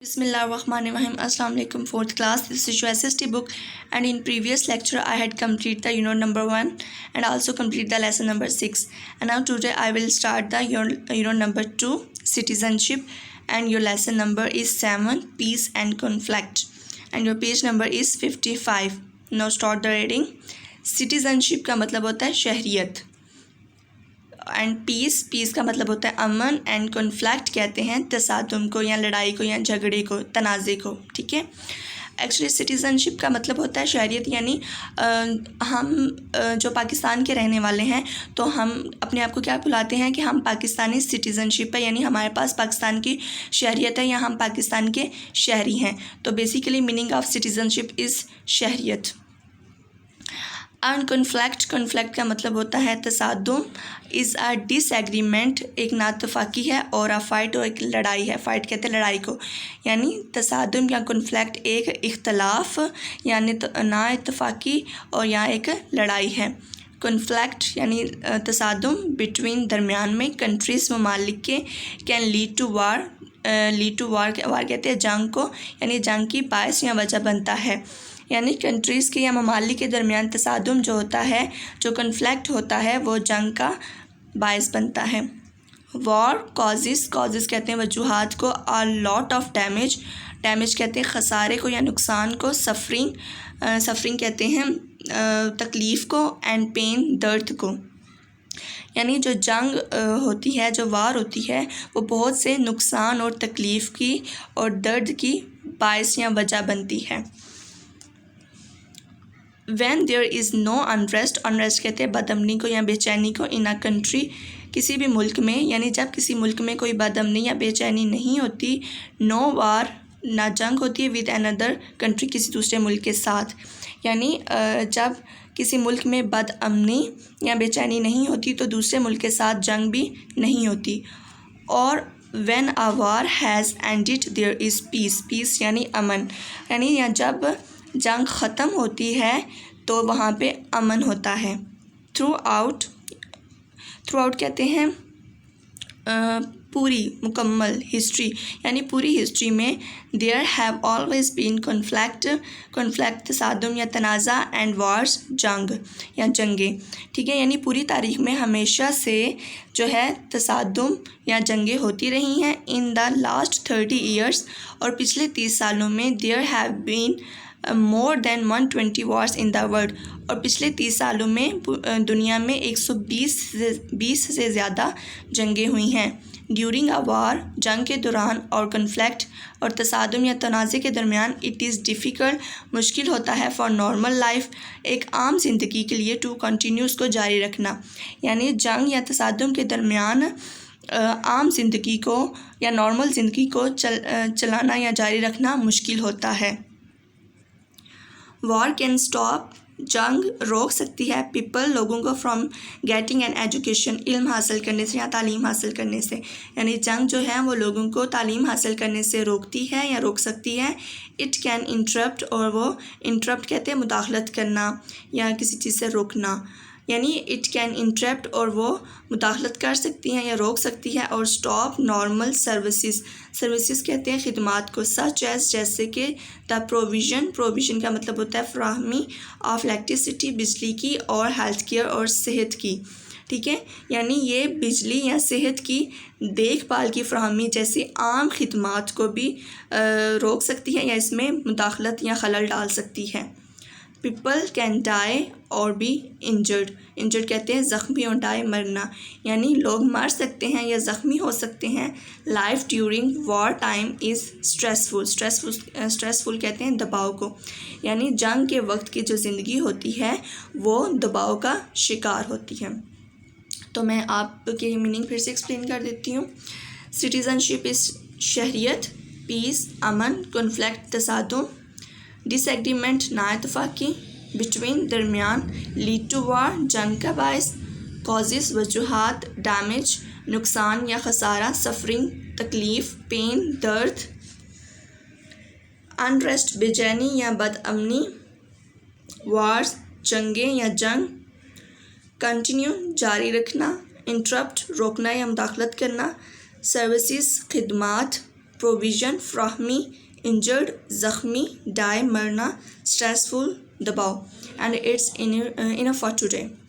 Bismillahirrahmanirrahim. Assalamu alaikum. Fourth class. This is your SST book, and in previous lecture I had completed the unit number 1 and also complete the lesson number 6. And now today I will start the unit number 2, citizenship, and your lesson number is 7, peace and conflict, and your page number is 55. Now start the reading. Citizenship का मतलब होता है शहरियत, and piece का मतलब होता है अमन, and conflict कहते हैं तसादुम को या लड़ाई को या झगड़े को, तनाज़े को। ठीक है, एक्चुअली सिटीज़नशिप का मतलब होता है शहरियत, यानी हम जो पाकिस्तान के रहने वाले हैं तो हम अपने आप को क्या बुलाते हैं कि हम पाकिस्तानी सिटीज़नशिप है, यानी हमारे पास पाकिस्तान की शहरियत है या हम पाकिस्तान के शहरी हैं। तो basically meaning of citizenship is शहरियत। कॉन्फ्लिक्ट का मतलब होता है तसादुम, इज़ अ डिसएग्रीमेंट, एक नातफाकी है, और अ फाइट, और एक लड़ाई है। फाइट कहते हैं लड़ाई को, यानी तसादुम या कॉन्फ्लिक्ट एक इख्तलाफ यानी ना इत्तफाकी, और यहाँ एक लड़ाई है। कॉन्फ्लिक्ट यानी तसादुम बिटवीन दरमियान में कंट्रीज़ ममालिक के, कैन लीड टू वार कहते हैं जंग को, यानी जंग की बायस या वजह बनता है। यानी कंट्रीज़ के या ममालिक के दरमियान तसादुम जो होता है, जो कन्फ्लिक्ट होता है, वो जंग का बायस बनता है। वॉर कॉजेज़ कहते हैं वजूहात को, आ लॉट ऑफ डैमेज कहते हैं खसारे को या नुकसान को, सफरिंग कहते हैं तकलीफ़ को, एंड पेन दर्द को। यानी जो जंग होती है, जो वार होती है, वो बहुत से नुकसान और तकलीफ़ की और दर्द की बायस या वजह बनती है। When there is no unrest कहते हैं बदअमनी को या बेचैनी को, इन अ कंट्री, किसी भी मुल्क में, यानी जब किसी मुल्क में कोई बदअमनी या बेचैनी नहीं होती, नो वार, ना जंग होती है, विद अनदर कंट्री, किसी दूसरे मुल्क के साथ। यानी जब किसी मुल्क में बदअमनी या बेचैनी नहीं होती तो दूसरे मुल्क के साथ जंग भी नहीं होती। और when a war has ended there is peace यानी अमन, यानी जब जंग ख़त्म होती है तो वहाँ पे अमन होता है। थ्रू आउट कहते हैं पूरी मुकम्मल हिस्ट्री, यानी पूरी हिस्ट्री में there have always been conflict तसादुम या तनाज़ा, एंड वार्स जंग या जंगें। ठीक है, यानी पूरी तारीख़ में हमेशा से जो है तसादुम या जंगें होती रही हैं। इन द लास्ट 30 ईयर्स, और पिछले 30 सालों में there have been more than 120 wars in the world, और पिछले 30 सालों में दुनिया में 120 से ज़्यादा जंगें हुई हैं। ड्यूरिंग अ वार, जंग के दौरान, और कन्फ्लिक्ट और तसादुम या तनाज़े के दरमियान, इट इज़ डिफ़िकल्ट, मुश्किल होता है, फॉर नॉर्मल लाइफ, एक आम ज़िंदगी के लिए, टू कंटिन्यू, उसको जारी रखना। यानी जंग या तसादुम के दरमियान आम ज़िंदगी को या नॉर्मल ज़िंदगी को चलाना या जारी रखना मुश्किल होता है। वॉर कैन स्टॉप, जंग रोक सकती है, पीपल, लोगों को, फ्रॉम गेटिंग एन एजुकेशन, इल्म हासिल करने से या तालीम हासिल करने से। यानी जंग जो है वो लोगों को तालीम हासिल करने से रोकती है या रोक सकती है। इट कैन इंटरप्ट, और वो इंटरप्ट कहते हैं मुदाखलत करना या किसी चीज़ से रोकना, यानी इट कैन इंटरप्ट, और वो मुदाखलत कर सकती हैं या रोक सकती है। और स्टॉप नॉर्मल सर्विसेज कहते हैं खिदमात को, सच एज, जैसे कि द प्रोविज़न का मतलब होता है फराहमी, ऑफ इलेक्ट्रिसिटी, बिजली की, और हेल्थ केयर, और सेहत की। ठीक है, यानी ये बिजली या सेहत की देखभाल की फराहमी जैसी आम खिदमात को भी रोक सकती है या इसमें मुदाखलत या खलल डाल सकती है। पीपल कैन डाई और बी इंजर्ड कहते हैं ज़ख्मी, और डाई मरना, यानी लोग मर सकते हैं या ज़ख्मी हो सकते हैं। Life during war time is stressful कहते हैं दबाव को, यानी जंग के वक्त की जो ज़िंदगी होती है वो दबाव का शिकार होती है। तो मैं आपके मीनिंग फिर से एक्सप्लेन कर देती हूँ। सिटीज़नशिप इज़ शहरियत, पीस अमन, कॉन्फ्लिक्ट तसादुम, डिसएग्रीमेंट नाइतफाकी, बिटवीन दरमियान, लीड टू वार जंग का बायस, कॉजेज़ वजूहात, डैमेज नुकसान या खसारा, सफरिंग तकलीफ़, पेन दर्द, अनरेस्ट बेचैनी या बदअमनी, वार्स जंगें या जंग, कंटिन्यू जारी रखना, इंटरप्ट रोकना या मुदाखलत करना, सर्विसेज खिदमात, प्रोविजन, फ्राहमी, इंजर्ड, जख्मी, डाई, मरना, स्ट्रेसफुल, दबाव। And it's enough for today.